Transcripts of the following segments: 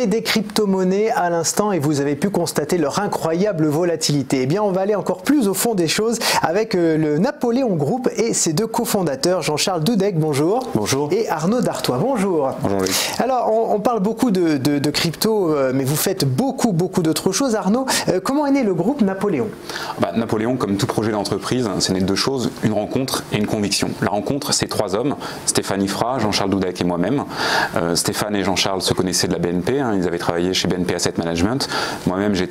parlé des crypto-monnaies à l'instant et vous avez pu constater leur incroyable volatilité. Eh bien, on va aller encore plus au fond des choses avec le Napoléon Group et ses deux cofondateurs, Jean-Charles Doudek, bonjour. Bonjour. Et Arnaud Dartois, bonjour. Bonjour, oui. Alors, on parle beaucoup de crypto, mais vous faites beaucoup d'autres choses. Arnaud, comment est né le groupe Napoléon? Napoléon, comme tout projet d'entreprise, c'est né de deux choses, une rencontre et une conviction. La rencontre, c'est trois hommes, Stéphane Ifra, Jean-Charles Doudek et moi-même. Stéphane et Jean-Charles se connaissaient de la BNP, ils avaient travaillé chez BNP Asset Management. Moi-même, je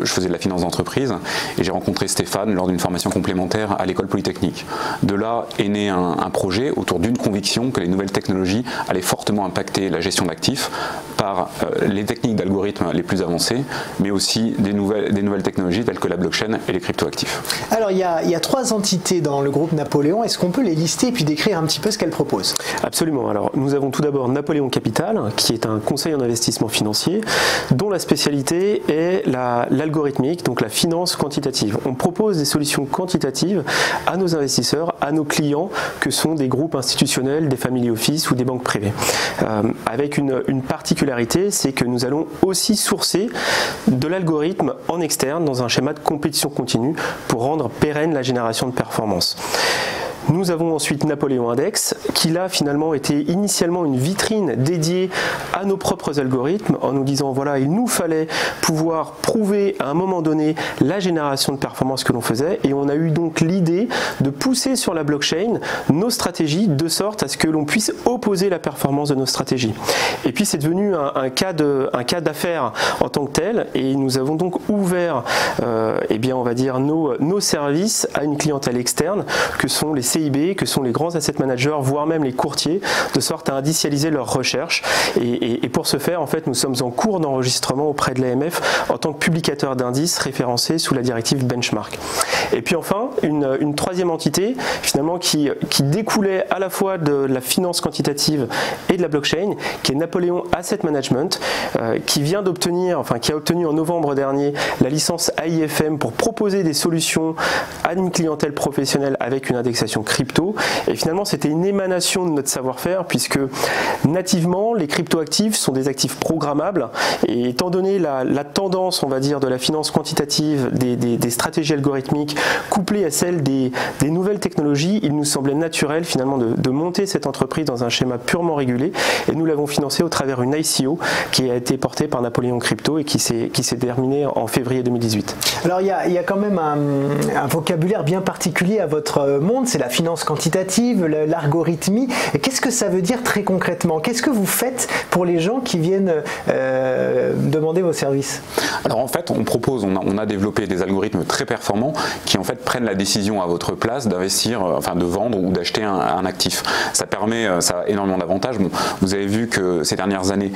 faisais de la finance d'entreprise et j'ai rencontré Stéphane lors d'une formation complémentaire à l'école polytechnique. De là est né un projet autour d'une conviction que les nouvelles technologies allaient fortement impacter la gestion d'actifs par les techniques d'algorithmes les plus avancées, mais aussi des nouvelles technologies telles que la blockchain et les cryptoactifs. Alors, il y a trois entités dans le groupe Napoléon. Est-ce qu'on peut les lister et puis décrire un petit peu ce qu'elles proposent? Absolument. Alors, nous avons tout d'abord Napoléon Capital, qui est un conseil en investissement financier, dont la spécialité est l'algorithmique, donc la finance quantitative. On propose des solutions quantitatives à nos investisseurs, à nos clients, que sont des groupes institutionnels, des family office ou des banques privées. Avec une particularité, c'est que nous allons aussi sourcer de l'algorithme en externe dans un schéma de compétition continue pour rendre pérenne la génération de performance. Nous avons ensuite Napoléon Index, qui là finalement était initialement une vitrine dédiée à nos propres algorithmes, en nous disant voilà, il nous fallait pouvoir prouver à un moment donné la génération de performance que l'on faisait, et on a eu donc l'idée de pousser sur la blockchain nos stratégies de sorte à ce que l'on puisse opposer la performance de nos stratégies. Et puis c'est devenu un cas d'affaires en tant que tel, et nous avons donc ouvert eh bien on va dire nos services à une clientèle externe que sont les CIB, que sont les grands asset managers, voire même les courtiers, de sorte à industrialiser leurs recherches. Et pour ce faire, en fait, nous sommes en cours d'enregistrement auprès de l'AMF en tant que publicateur d'indices référencés sous la directive Benchmark. Et puis enfin, une troisième entité, finalement, qui découlait à la fois de la finance quantitative et de la blockchain, qui est Napoléon Asset Management, qui a obtenu en novembre dernier la licence AIFM pour proposer des solutions à une clientèle professionnelle avec une indexation crypto. Et finalement, c'était une émanation de notre savoir-faire, puisque nativement, les cryptoactifs sont des actifs programmables, et étant donné la tendance, on va dire, de la finance quantitative, des stratégies algorithmiques, couplées à celle des nouvelles technologies, il nous semblait naturel finalement de monter cette entreprise dans un schéma purement régulé, et nous l'avons financé au travers une ICO qui a été portée par Napoléon Crypto et qui s'est terminée en février 2018. Alors, il y a quand même un vocabulaire bien particulier à votre monde, c'est la finance quantitative, l'algorithmie. Qu'est-ce que ça veut dire très concrètement? Qu'est-ce que vous faites pour les gens qui viennent demander vos services? Alors en fait, on a développé des algorithmes très performants qui en fait prennent la décision à votre place d'investir, de vendre ou d'acheter un actif. Ça a énormément d'avantages. Bon, vous avez vu que ces dernières années,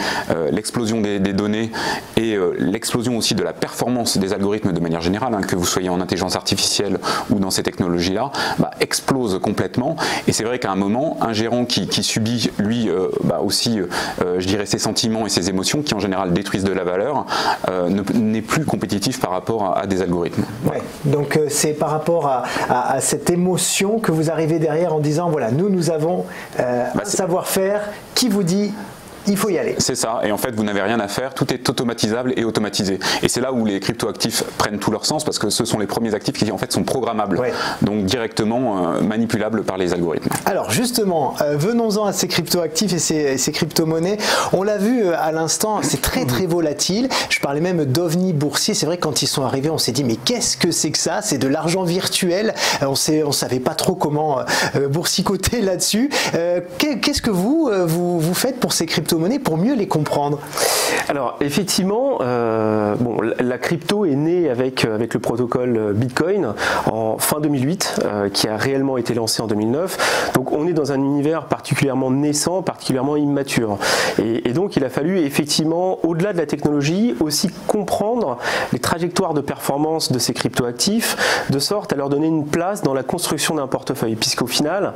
l'explosion des données et l'explosion aussi de la performance des algorithmes de manière générale, que vous soyez en intelligence artificielle ou dans ces technologies-là, explose complètement. Et c'est vrai qu'à un moment, un gérant qui subit lui aussi, je dirais, ses sentiments et ses émotions, qui en général détruisent de la valeur, n'est plus compétitif par rapport à des algorithmes. Ouais. Donc c'est par rapport à cette émotion que vous arrivez derrière en disant voilà, nous avons un savoir-faire qui vous dit il faut y aller. C'est ça, et en fait vous n'avez rien à faire, tout est automatisable et automatisé. Et c'est là où les cryptoactifs prennent tout leur sens, parce que ce sont les premiers actifs qui en fait sont programmables, donc directement manipulables par les algorithmes. Alors justement, venons-en à ces cryptoactifs et ces crypto-monnaies. On l'a vu à l'instant, c'est très volatile. Je parlais même d'ovni boursier. C'est vrai que quand ils sont arrivés, on s'est dit mais qu'est-ce que c'est que ça? C'est de l'argent virtuel. On savait pas trop comment boursicoter là-dessus. Qu'est-ce que vous faites pour ces crypto-monnaies pour mieux les comprendre? Alors effectivement, la crypto est née avec le protocole Bitcoin en fin 2008, qui a réellement été lancé en 2009. Donc on est dans un univers particulièrement naissant, particulièrement immature. Et donc il a fallu effectivement, au-delà de la technologie, aussi comprendre les trajectoires de performance de ces cryptoactifs, de sorte à leur donner une place dans la construction d'un portefeuille. Puisqu'au final,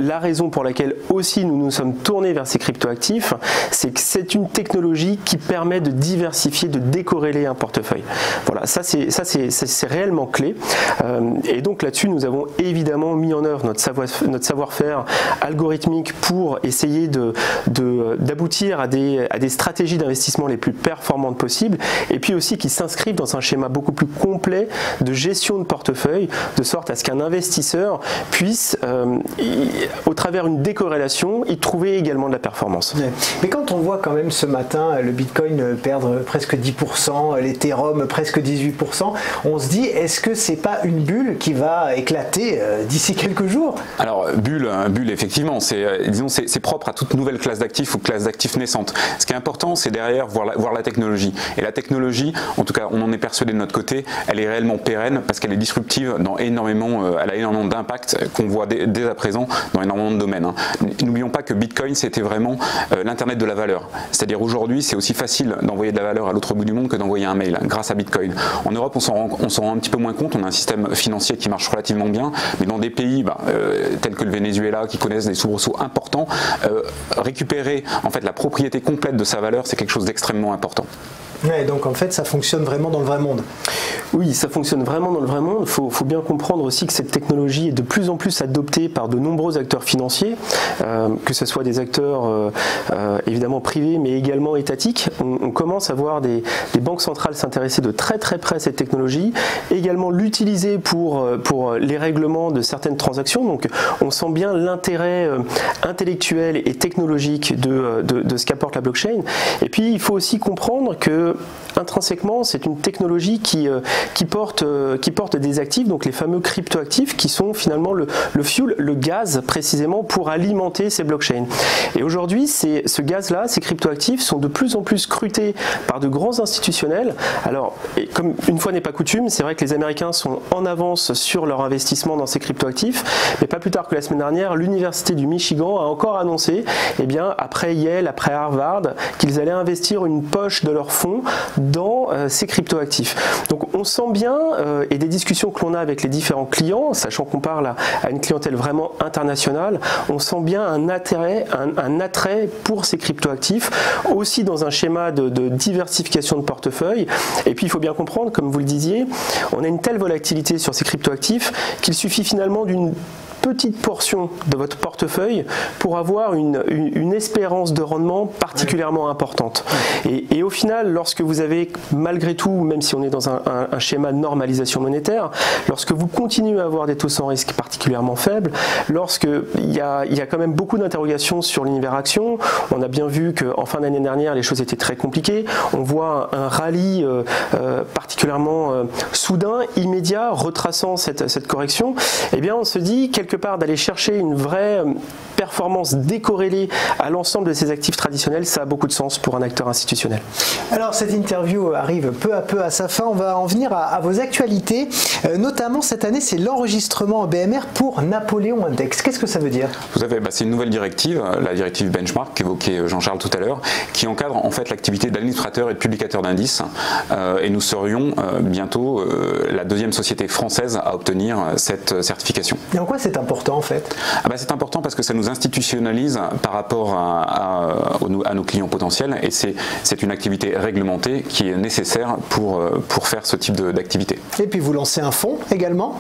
la raison pour laquelle aussi nous nous sommes tournés vers ces cryptoactifs, c'est que c'est une technologie qui permet de diversifier, de décorréler un portefeuille. Voilà, ça c'est réellement clé. Et donc là-dessus, nous avons évidemment mis en œuvre notre savoir-faire algorithmique pour essayer d'aboutir à des stratégies d'investissement les plus performantes possibles, et puis aussi qui s'inscrivent dans un schéma beaucoup plus complet de gestion de portefeuille, de sorte à ce qu'un investisseur puisse, au travers d'une décorrélation, y trouver également de la performance. Mais quand on voit quand même ce matin le Bitcoin perdre presque 10%, l'Ethereum presque 18%, on se dit, est-ce que c'est pas une bulle qui va éclater d'ici quelques jours? Alors, bulle effectivement, c'est propre à toute nouvelle classe d'actifs ou classe d'actifs naissante. Ce qui est important, c'est derrière voir la technologie. Et la technologie, en tout cas, on en est persuadé de notre côté, elle est réellement pérenne parce qu'elle est disruptive dans elle a énormément d'impact qu'on voit dès à présent dans énormément de domaines. N'oublions pas que Bitcoin, c'était vraiment l'internet de la valeur. C'est-à-dire aujourd'hui, c'est aussi facile d'envoyer de la valeur à l'autre bout du monde que d'envoyer un mail grâce à Bitcoin. En Europe, on s'en rend un petit peu moins compte. On a un système financier qui marche relativement bien, mais dans des pays tels que le Venezuela, qui connaissent des soubresauts importants, récupérer en fait la propriété complète de sa valeur, c'est quelque chose d'extrêmement important. Ouais, donc en fait, ça fonctionne vraiment dans le vrai monde. Oui, ça fonctionne vraiment dans le vrai monde. Il faut bien comprendre aussi que cette technologie est de plus en plus adoptée par de nombreux acteurs financiers, que ce soit des acteurs évidemment privés, mais également étatiques. On commence à voir des banques centrales s'intéresser de très très près à cette technologie, également l'utiliser pour les règlements de certaines transactions. Donc on sent bien l'intérêt intellectuel et technologique de ce qu'apporte la blockchain. Et puis il faut aussi comprendre que intrinsèquement, c'est une technologie qui porte des actifs, donc les fameux cryptoactifs, qui sont finalement le fuel, le gaz précisément pour alimenter ces blockchains. Et aujourd'hui, ce gaz-là, ces cryptoactifs sont de plus en plus scrutés par de grands institutionnels. Alors, et comme une fois n'est pas coutume, c'est vrai que les Américains sont en avance sur leur investissement dans ces cryptoactifs, mais pas plus tard que la semaine dernière, l'Université du Michigan a encore annoncé, eh bien, après Yale, après Harvard, qu'ils allaient investir une poche de leurs fonds dans ces cryptoactifs. Donc on sent bien, et des discussions que l'on a avec les différents clients, sachant qu'on parle à une clientèle vraiment internationale, on sent bien un attrait pour ces cryptoactifs, aussi dans un schéma de diversification de portefeuille. Et puis il faut bien comprendre, comme vous le disiez, on a une telle volatilité sur ces cryptoactifs qu'il suffit finalement d'une petite portion de votre portefeuille pour avoir une espérance de rendement particulièrement importante. Et au final, lorsque vous avez, malgré tout, même si on est dans un schéma de normalisation monétaire, lorsque vous continuez à avoir des taux sans risque particulièrement faibles, lorsqu'il y a quand même beaucoup d'interrogations sur l'univers action, on a bien vu qu'en fin d'année dernière, les choses étaient très compliquées, on voit un rallye particulièrement soudain, immédiat, retraçant cette correction, eh bien on se dit quelque part d'aller chercher une vraie performance décorrélée à l'ensemble de ces actifs traditionnels, ça a beaucoup de sens pour un acteur institutionnel. Alors cette interview arrive peu à peu à sa fin, on va en venir à vos actualités, notamment cette année c'est l'enregistrement en BMR pour Napoléon Index. Qu'est-ce que ça veut dire? Vous avez, c'est une nouvelle directive, la directive benchmark qu'évoquait Jean-Charles tout à l'heure, qui encadre en fait l'activité d'administrateur et de publicateur d'indices, et nous serions bientôt la deuxième société française à obtenir cette certification. Et en quoi c'est important en fait? C'est important parce que ça nous institutionnalise par rapport à nos clients potentiels, et c'est une activité réglementée qui est nécessaire pour faire ce type d'activité. Et puis vous lancez un fonds également?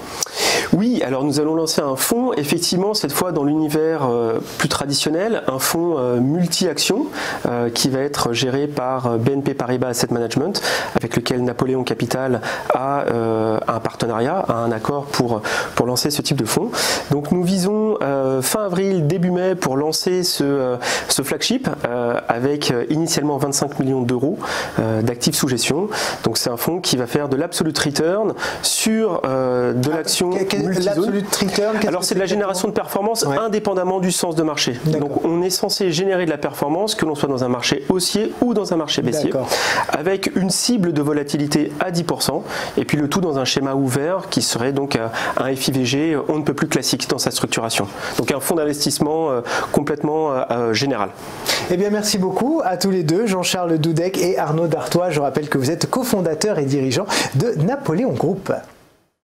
Oui, alors nous allons lancer un fonds, effectivement cette fois dans l'univers plus traditionnel, un fonds multi-actions qui va être géré par BNP Paribas Asset Management, avec lequel Napoléon Capital a un partenariat, a un accord pour lancer ce type de fonds. Donc nous visons fin avril, début mai pour lancer ce flagship avec initialement 25 millions d'euros d'actifs sous gestion. Donc c'est un fonds qui va faire de l'absolute return sur de l'action multi-zone. Alors c'est de la génération de performance indépendamment du sens de marché. Donc on est censé générer de la performance que l'on soit dans un marché haussier ou dans un marché baissier, avec une cible de volatilité à 10%, et puis le tout dans un schéma ouvert qui serait donc un FIVG on ne peut plus classique dans sa structuration. Donc un fonds d'investissement complètement général. Eh bien merci beaucoup à tous les deux, Jean-Charles Doudek et Arnaud Dartois. Je rappelle que vous êtes cofondateur et dirigeant de Napoléon Group.